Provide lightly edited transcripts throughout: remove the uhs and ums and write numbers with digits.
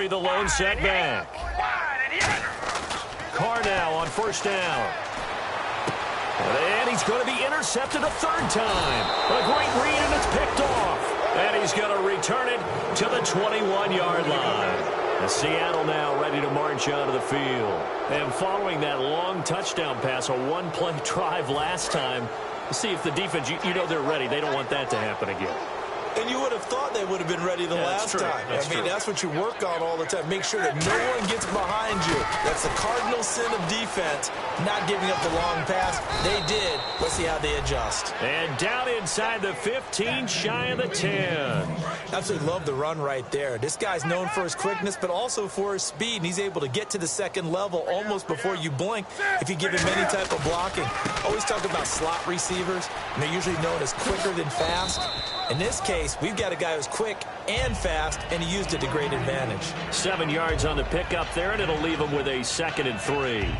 carry the lone setback. Carr now on first down. And he's going to be intercepted a third time. A great read, and it's picked off. And he's going to return it to the 21-yard line. And Seattle now ready to march onto the field. And following that long touchdown pass, a one-play drive last time, see if the defense, you know they're ready. They don't want that to happen again. And you would have thought they would have been ready the last time. That's what you work on all the time. Make sure that no one gets behind you. That's the cardinal sin of defense, not giving up the long pass. They did. Let's see how they adjust. And down inside the 15, shy of the 10. Absolutely love the run right there. This guy's known for his quickness, but also for his speed. And he's able to get to the second level almost before you blink if you give him any type of blocking. Always talk about slot receivers, and they're usually known as quicker than fast. In this case, we've got a guy who's quick and fast, and he used it to great advantage. 7 yards on the pickup there, and it'll leave him with a 2nd and 3.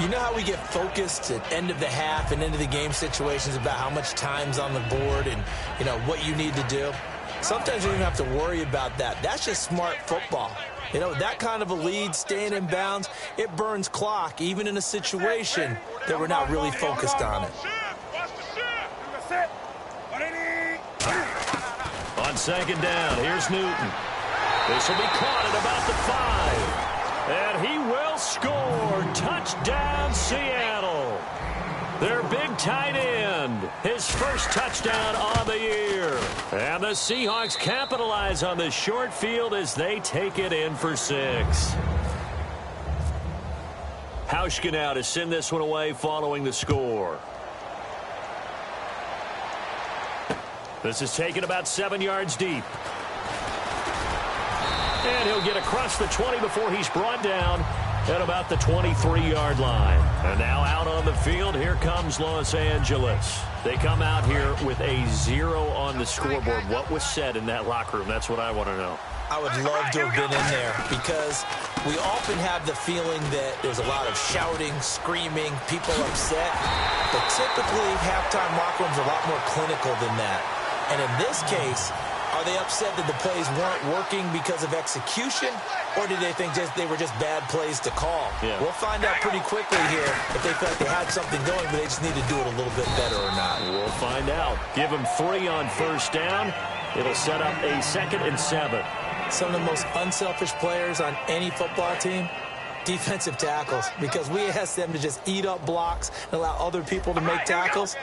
You know how we get focused at end of the half and into the game situations about how much time's on the board and, you know, what you need to do? Sometimes you don't even have to worry about that. That's just smart football. You know, that kind of a lead, staying in bounds, it burns clock, even in a situation that we're not really focused on it. On second down, here's Newton. This will be caught at about the 5. And he will score. Touchdown, Seattle. Their big tight end. His first touchdown on the year. And the Seahawks capitalize on the short field as they take it in for 6. Hauschka now to send this one away following the score. This is taken about 7 yards deep. And he'll get across the 20 before he's brought down at about the 23-yard line. And now out on the field, here comes Los Angeles. They come out here with a 0 on the scoreboard. What was said in that locker room? That's what I want to know. I would love to have been in there because we often have the feeling that there's a lot of shouting, screaming, people upset. But typically, halftime locker rooms are a lot more clinical than that. And in this case, are they upset that the plays weren't working because of execution, or did they think they were just bad plays to call? Yeah. We'll find out pretty quickly here if they felt like they had something going, but they just need to do it a little bit better or not. We'll find out. Give them 3 on first down. It'll set up a 2nd and 7. Some of the most unselfish players on any football team, defensive tackles, because we ask them to just eat up blocks and allow other people to make tackles.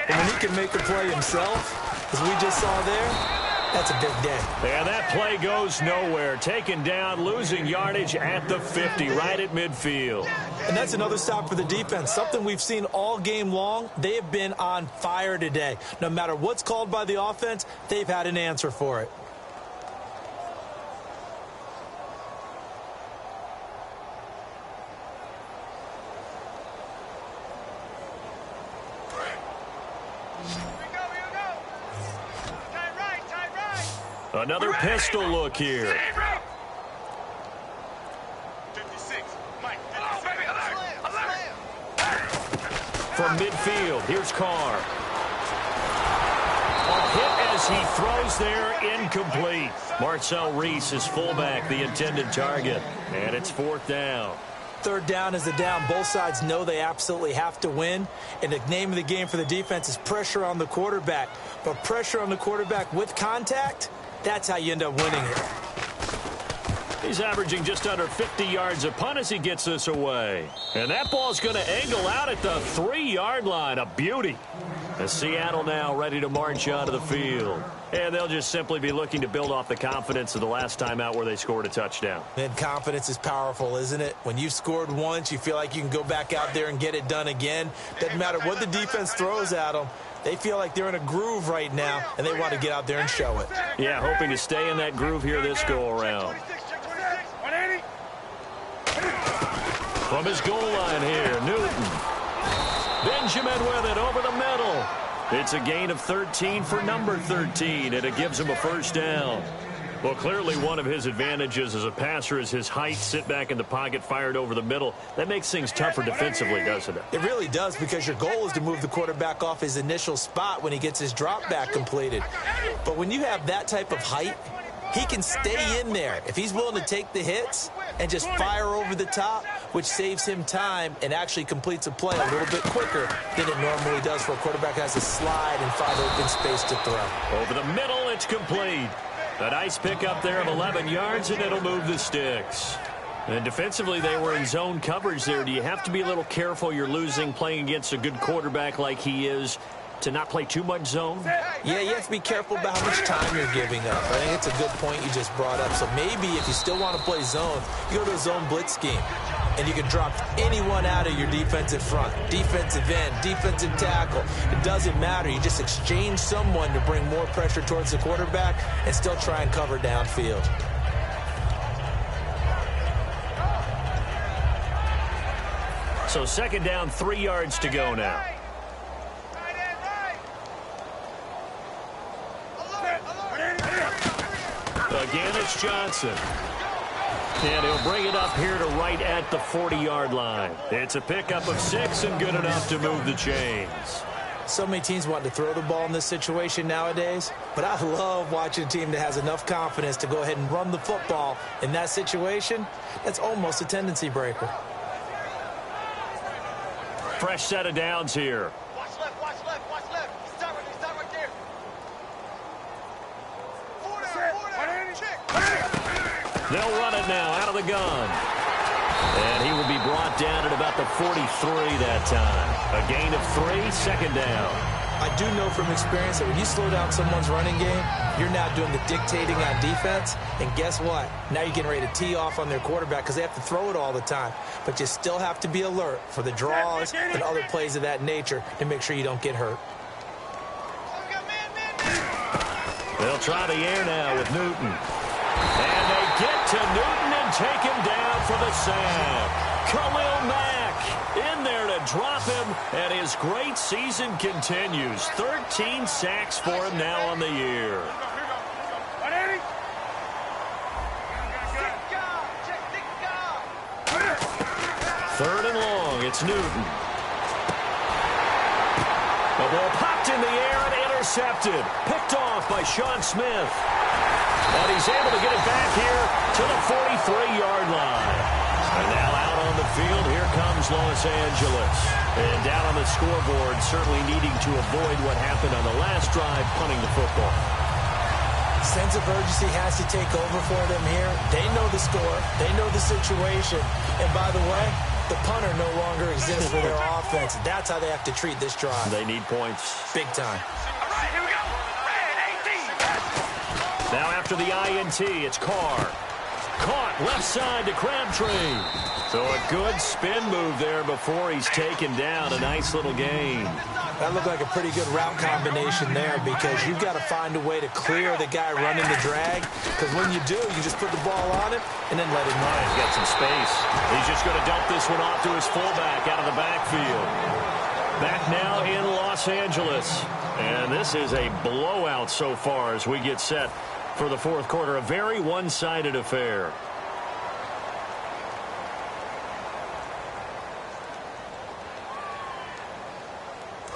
And when he can make a play himself, as we just saw there, that's a big day. And that play goes nowhere. Taken down, losing yardage at the 50, right at midfield. And that's another stop for the defense. Something we've seen all game long. They have been on fire today. No matter what's called by the offense, they've had an answer for it. Another pistol look here. From midfield, here's Carr. A hit as he throws there, incomplete. Marcel Reese is fullback, the intended target. And it's 4th down. 3rd down is the down. Both sides know they absolutely have to win. And the name of the game for the defense is pressure on the quarterback. But pressure on the quarterback with contact, that's how you end up winning it. He's averaging just under 50 yards a punt as he gets this away. And that ball's going to angle out at the 3-yard line. A beauty. As Seattle now ready to march onto the field. And they'll just simply be looking to build off the confidence of the last time out where they scored a touchdown. And confidence is powerful, isn't it? When you've scored once, you feel like you can go back out there and get it done again. Doesn't matter what the defense throws at them. They feel like they're in a groove right now, and they want to get out there and show it. Yeah, hoping to stay in that groove here this go-around. From his goal line here, Newton. Benjamin with it over the middle. It's a gain of 13 for number 13, and it gives him a first down. Well, clearly one of his advantages as a passer is his height, sit back in the pocket, fired over the middle. That makes things tougher defensively, doesn't it? It really does, because your goal is to move the quarterback off his initial spot when he gets his drop back completed. But when you have that type of height, he can stay in there. If he's willing to take the hits and just fire over the top, which saves him time and actually completes a play a little bit quicker than it normally does for a quarterback who has to slide and find open space to throw. Over the middle, it's complete. A nice pickup there of 11 yards, and it'll move the sticks. And defensively, they were in zone coverage there. Do you have to be a little careful you're losing playing against a good quarterback like he is to not play too much zone? Yeah, you have to be careful about how much time you're giving up. I think it's a good point you just brought up. So maybe if you still want to play zone, you go to a zone blitz scheme. And you can drop anyone out of your defensive front, defensive end, defensive tackle. It doesn't matter. You just exchange someone to bring more pressure towards the quarterback and still try and cover downfield. So second down, 3 yards to go now. Again, it's Johnson. And he'll bring it up here to right at the 40-yard line. It's a pickup of 6 and good enough to move the chains. So many teams want to throw the ball in this situation nowadays, but I love watching a team that has enough confidence to go ahead and run the football in that situation. That's almost a tendency breaker. Fresh set of downs here. Watch left, watch left, watch left. Start right there. They'll run it now out of the gun. And he will be brought down at about the 43 that time. A gain of 3, second down. I do know from experience that when you slow down someone's running game, you're now doing the dictating on defense. And guess what? Now you're getting ready to tee off on their quarterback because they have to throw it all the time. But you still have to be alert for the draws and other plays of that nature to make sure you don't get hurt. They'll try the air now with Newton. And they get to Newton and take him down for the sack. Khalil Mack in there to drop him, and his great season continues. 13 sacks for him now on the year. Third and long, it's Newton. The ball popped in the air and intercepted. Picked off by Sean Smith. And he's able to get it back here to the 43-yard line. And now out on the field, here comes Los Angeles. And down on the scoreboard, certainly needing to avoid what happened on the last drive, punting the football. Sense of urgency has to take over for them here. They know the score. They know the situation. And by the way, the punter no longer exists for their offense. That's how they have to treat this drive. They need points. Big time. All right, here we go. Red 18. Now after the INT, it's Carr. Caught left side to Crabtree. So a good spin move there before he's taken down. A nice little gain. That looked like a pretty good route combination there because you've got to find a way to clear the guy running the drag. Because when you do, you just put the ball on him and then let him run. He's got some space. He's just going to dump this one off to his fullback out of the backfield. Back now in Los Angeles. And this is a blowout so far as we get set for the fourth quarter. A very one-sided affair.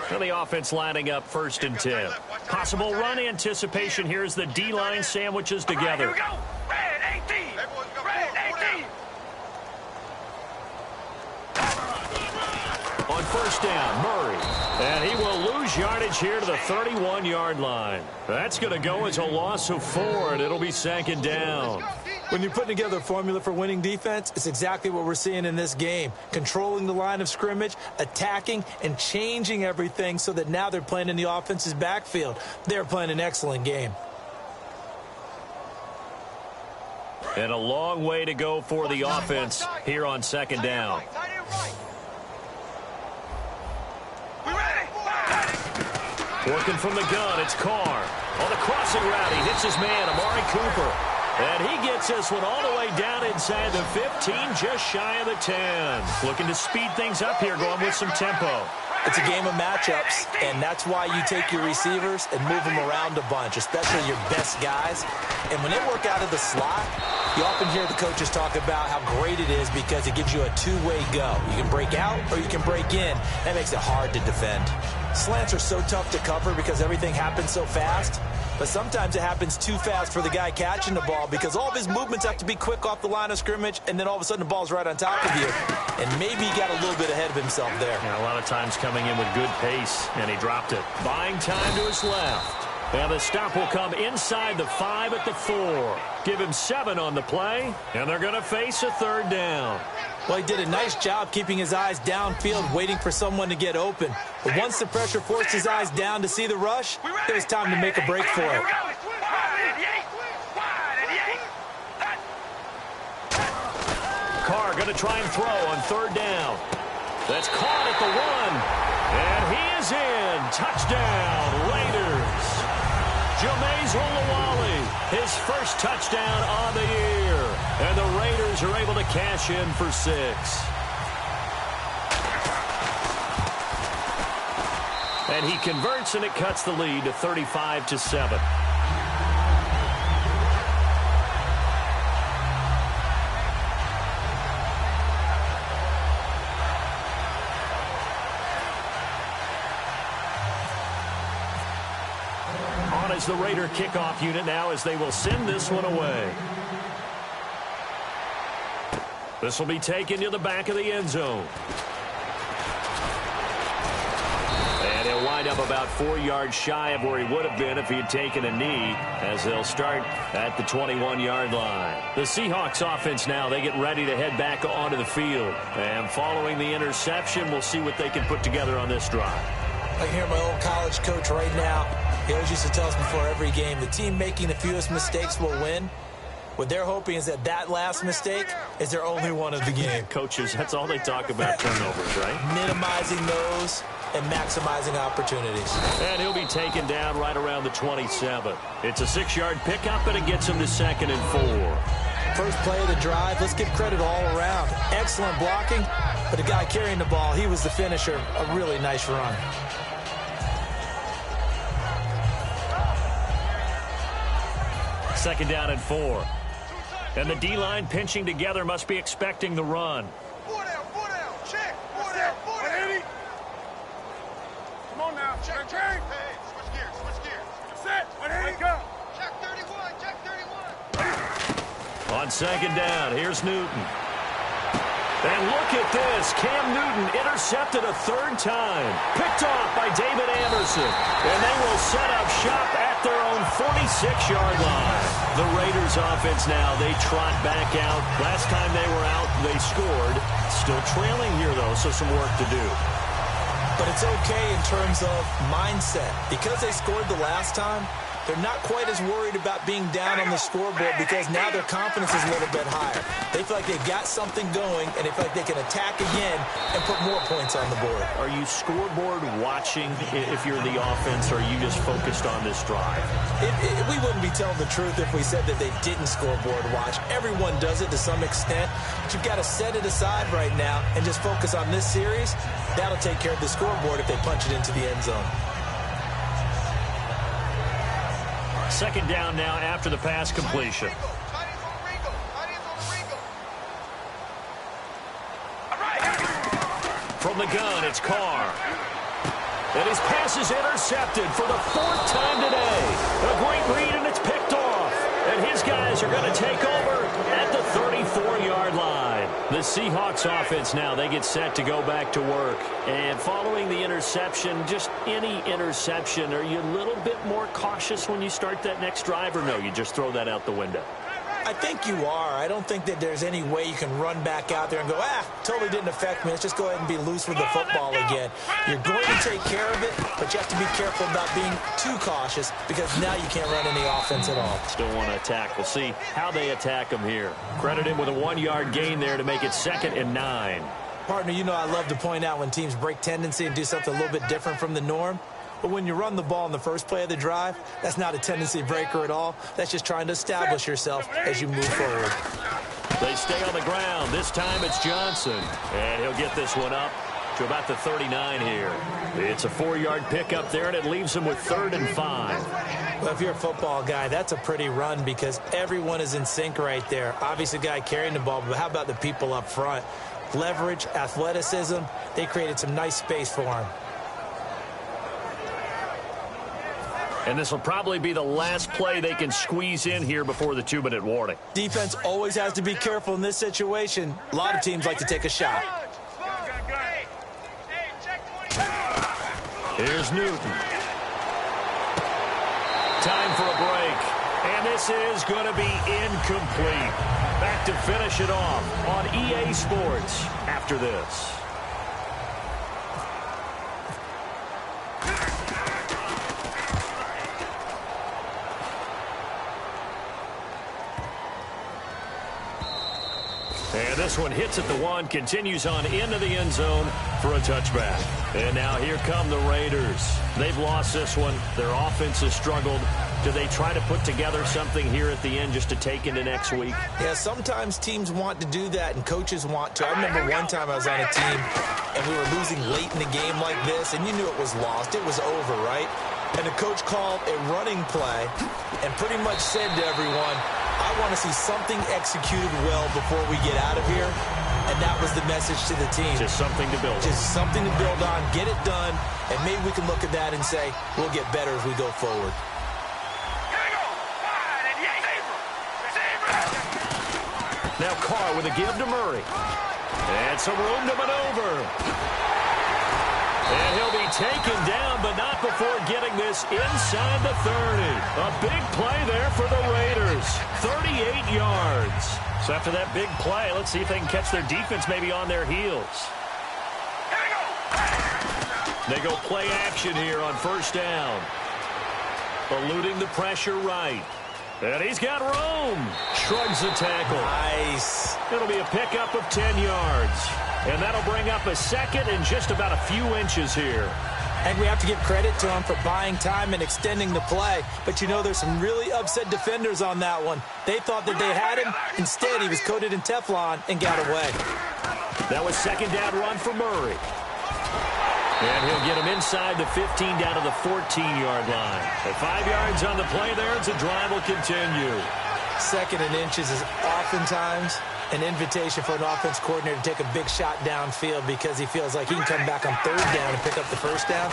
And the offense lining up 1st and 10. Possible run anticipation here as the D-line sandwiches together. Here we go. Red 18. Red 18. On 1st down, Murray. And he will lose yardage here to the 31-yard line. That's going to go as a loss of 4, and it'll be 2nd down. When you're putting together a formula for winning defense, it's exactly what we're seeing in this game. Controlling the line of scrimmage, attacking, and changing everything so that now they're playing in the offense's backfield. They're playing an excellent game. And a long way to go for the offense here on 2nd down. Working from the gun, it's Carr. On the crossing route, he hits his man, Amari Cooper. And he gets this one all the way down inside the 15, just shy of the 10. Looking to speed things up here, going with some tempo. It's a game of matchups, and that's why you take your receivers and move them around a bunch, especially your best guys. And when they work out of the slot, You often hear the coaches talk about how great it is because it gives you a two-way go. You can break out or you can break in. That makes it hard to defend. Slants are so tough to cover because everything happens so fast. But sometimes it happens too fast for the guy catching the ball because all of his movements have to be quick off the line of scrimmage, and then all of a sudden the ball's right on top of you. And maybe he got a little bit ahead of himself there. Yeah, a lot of times coming in with good pace, and he dropped it. Buying time to his left. And the stop will come inside the 5 at the 4. Give him 7 on the play, and they're going to face a third down. Well, he did a nice job keeping his eyes downfield, waiting for someone to get open. But once the pressure forced his eyes down to see the rush, it was time to make a break for it. Carr going to try and throw on third down. That's caught at the 1. And he is in. Touchdown, Raiders. Jameis Olawale, his first touchdown on the year. And the Raiders are able to cash in for 6. And he converts, and it cuts the lead to 35-7. Is the Raider kickoff unit now as they will send this one away. This will be taken to the back of the end zone. And he'll wind up about 4 yards shy of where he would have been if he had taken a knee, as they'll start at the 21-yard line. The Seahawks offense now, they get ready to head back onto the field. And following the interception, we'll see what they can put together on this drive. I can hear my old college coach right now. He always used to tell us before every game, the team making the fewest mistakes will win. What they're hoping is that that last mistake is their only one of the game. Coaches, that's all they talk about, turnovers, right? Minimizing those and maximizing opportunities. And he'll be taken down right around the 27. It's a 6-yard pickup, and it gets him to 2nd and 4. First play of the drive, let's give credit all around. Excellent blocking, but the guy carrying the ball, he was the finisher. A really nice run. Second down and 4. And the D-line pinching together must be expecting the run. 4 down, check. 4 down. Come on now, check. Hey, switch gears. Set, wake up. Check 31. On second down, here's Newton. And look at this. Cam Newton intercepted a 3rd time. Picked off by David Anderson. And they will set up shop at their own 46-yard line. The Raiders offense now, they trot back out. Last time they were out, they scored. Still trailing here, though, so some work to do. But it's okay in terms of mindset. Because they scored the last time, they're not quite as worried about being down on the scoreboard because now their confidence is a little bit higher. They feel like they've got something going, and they feel like they can attack again and put more points on the board. Are you scoreboard watching if you're the offense, or are you just focused on this drive? We wouldn't be telling the truth if we said that they didn't scoreboard watch. Everyone does it to some extent, but you've got to set it aside right now and just focus on this series. That'll take care of the scoreboard if they punch it into the end zone. Second down now after the pass completion. From the gun, it's Carr. And his pass is intercepted for the 4th time today. A great read, and it's picked off. And his guys are going to take over at the 34-yard line. The Seahawks offense now, they get set to go back to work. And following the interception, just any interception, are you a little bit more cautious when you start that next drive, or no, you just throw that out the window? I think you are. I don't think that there's any way you can run back out there and go, totally didn't affect me. Let's just go ahead and be loose with the football again. You're going to take care of it, but you have to be careful about being too cautious because now you can't run any offense at all. Still want to attack. We'll see how they attack him here. Credit him with a 1-yard gain there to make it 2nd and 9. Partner, you know I love to point out when teams break tendency and do something a little bit different from the norm. But when you run the ball in the first play of the drive, that's not a tendency breaker at all. That's just trying to establish yourself as you move forward. They stay on the ground. This time it's Johnson. And he'll get this one up to about the 39 here. It's a 4-yard pickup there, and it leaves him with 3rd and 5. Well, if you're a football guy, that's a pretty run because everyone is in sync right there. Obviously, the guy carrying the ball, but how about the people up front? Leverage, athleticism, they created some nice space for him. And this will probably be the last play they can squeeze in here before the 2-minute warning. Defense always has to be careful in this situation. A lot of teams like to take a shot. Here's Newton. Time for a break. And this is going to be incomplete. Back to finish it off on EA Sports after this. And this one hits at the 1, continues on into the end zone for a touchback. And now here come the Raiders. They've lost this one. Their offense has struggled. Do they try to put together something here at the end just to take into next week? Yeah, sometimes teams want to do that and coaches want to. I remember one time I was on a team and we were losing late in the game like this, and you knew it was lost. It was over, right? And the coach called a running play and pretty much said to everyone, I want to see something executed well before we get out of here. And that was the message to the team. Just something to build on. Just something to build on, get it done, and maybe we can look at that and say, we'll get better as we go forward. Now Carr with a give to Murray. And some room to maneuver. And he'll be taken down, but not before getting this inside the 30. A big play there for the Raiders. 38 yards. So after that big play, let's see if they can catch their defense maybe on their heels. They go play action here on first down. Eluding the pressure right. And he's got room. Shrugs the tackle. Nice. It'll be a pickup of 10 yards. And that'll bring up a second and just about a few inches here. And we have to give credit to him for buying time and extending the play. But, you know, there's some really upset defenders on that one. They thought that they had him. Instead, he was coated in Teflon and got away. That was second down run for Murray. And he'll get him inside the 15 down to the 14-yard line. At 5 yards on the play there, the drive will continue. Second and inches is oftentimes an invitation for an offense coordinator to take a big shot downfield because he feels like he can come back on third down and pick up the first down.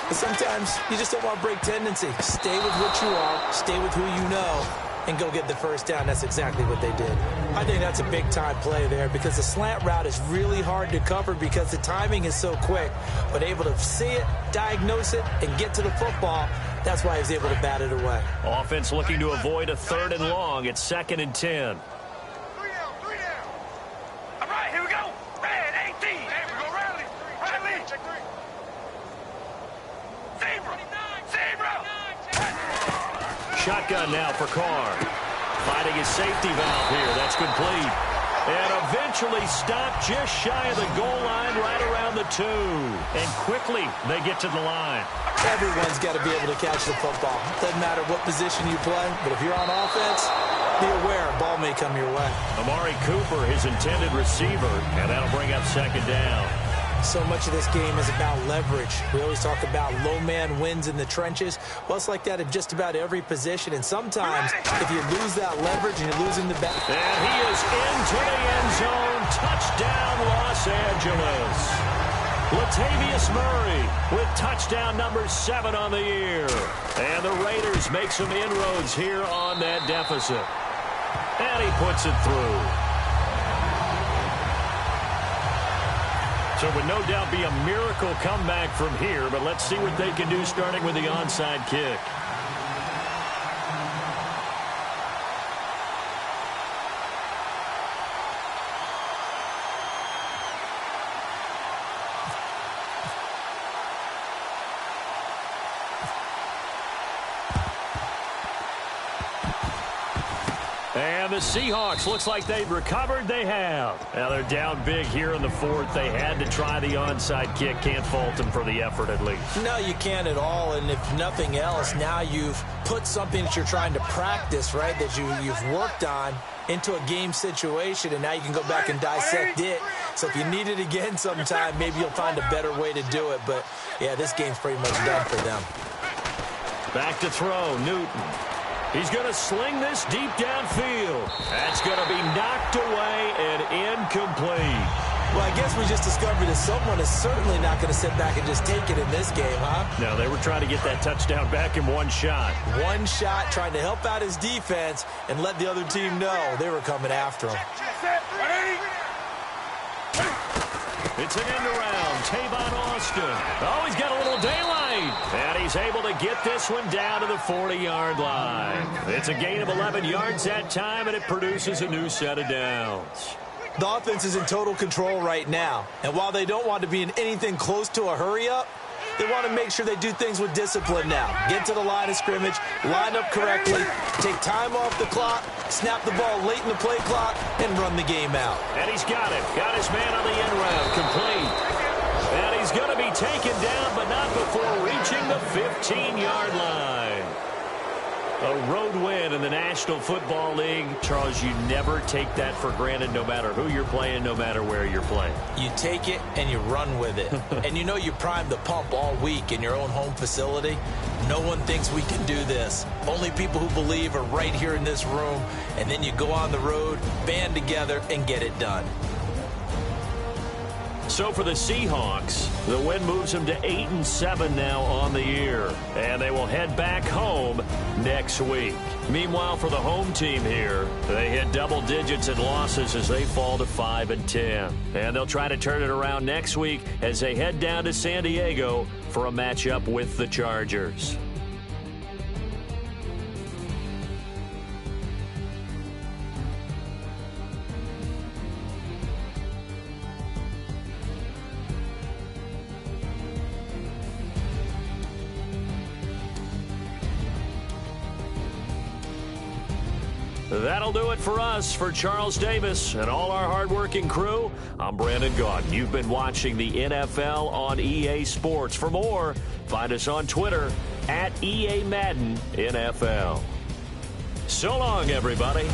But sometimes you just don't want to break tendency. Stay with what you are, stay with who you know, and go get the first down. That's exactly what they did. I think that's a big-time play there because the slant route is really hard to cover because the timing is so quick. But able to see it, diagnose it, and get to the football, that's why he was able to bat it away. Offense looking to avoid a 3rd and long. It's 2nd and 10. 3 down. All right, here we go. Red 18. Hey, we go rally. Rally. Check 3. Zebra. Shotgun now for Carr. Finding his safety valve here. That's complete. And eventually stopped just shy of the goal line right around the 2. And quickly they get to the line. Everyone's got to be able to catch the football. Doesn't matter what position you play, but if you're on offense, be aware a ball may come your way. Amari Cooper, his intended receiver, and that'll bring up 2nd down. So much of this game is about leverage. We always talk about low man wins in the trenches. Well, it's like that at just about every position. And sometimes, if you lose that leverage and you're losing the bat. And he is into the end zone. Touchdown, Los Angeles. Latavius Murray with touchdown number 7 on the year. And the Raiders make some inroads here on that deficit. And he puts it through. So it would no doubt be a miracle comeback from here, but let's see what they can do starting with the onside kick. And the Seahawks, looks like they've recovered. They have. Now they're down big here in the 4th. They had to try the onside kick. Can't fault them for the effort at least. No, you can't at all. And if nothing else, now you've put something that you're trying to practice, right, that you've worked on into a game situation, and now you can go back and dissect it. So if you need it again sometime, maybe you'll find a better way to do it. But, yeah, this game's pretty much done for them. Back to throw, Newton. He's going to sling this deep downfield. That's going to be knocked away and incomplete. Well, I guess we just discovered that someone is certainly not going to sit back and just take it in this game, huh? No, they were trying to get that touchdown back in one shot. One shot, trying to help out his defense and let the other team know they were coming after him. It's an end around. Tavon Austin. Oh, he's got a little daylight. And he's able to get this one down to the 40-yard line. It's a gain of 11 yards that time, and it produces a new set of downs. The offense is in total control right now. And while they don't want to be in anything close to a hurry-up, they want to make sure they do things with discipline now. Get to the line of scrimmage, line up correctly, take time off the clock, snap the ball late in the play clock, and run the game out. And he's got it. Got his man on the end round. Complete. And he's going to be taken down, but not before reaching the 15-yard line. A road win in the National Football League. Charles, you never take that for granted no matter who you're playing, no matter where you're playing. You take it and you run with it. And you know you primed the pump all week in your own home facility. No one thinks we can do this. Only people who believe are right here in this room. And then you go on the road, band together, and get it done. So for the Seahawks, the win moves them to 8-7 now on the year. And they will head back home next week. Meanwhile, for the home team here, they hit double digits in losses as they fall to 5-10. And they'll try to turn it around next week as they head down to San Diego for a matchup with the Chargers. That'll do it for us. For Charles Davis and all our hardworking crew, I'm Brandon Gaudin. You've been watching the NFL on EA Sports. For more, find us on Twitter @EA Madden NFL. So long, everybody.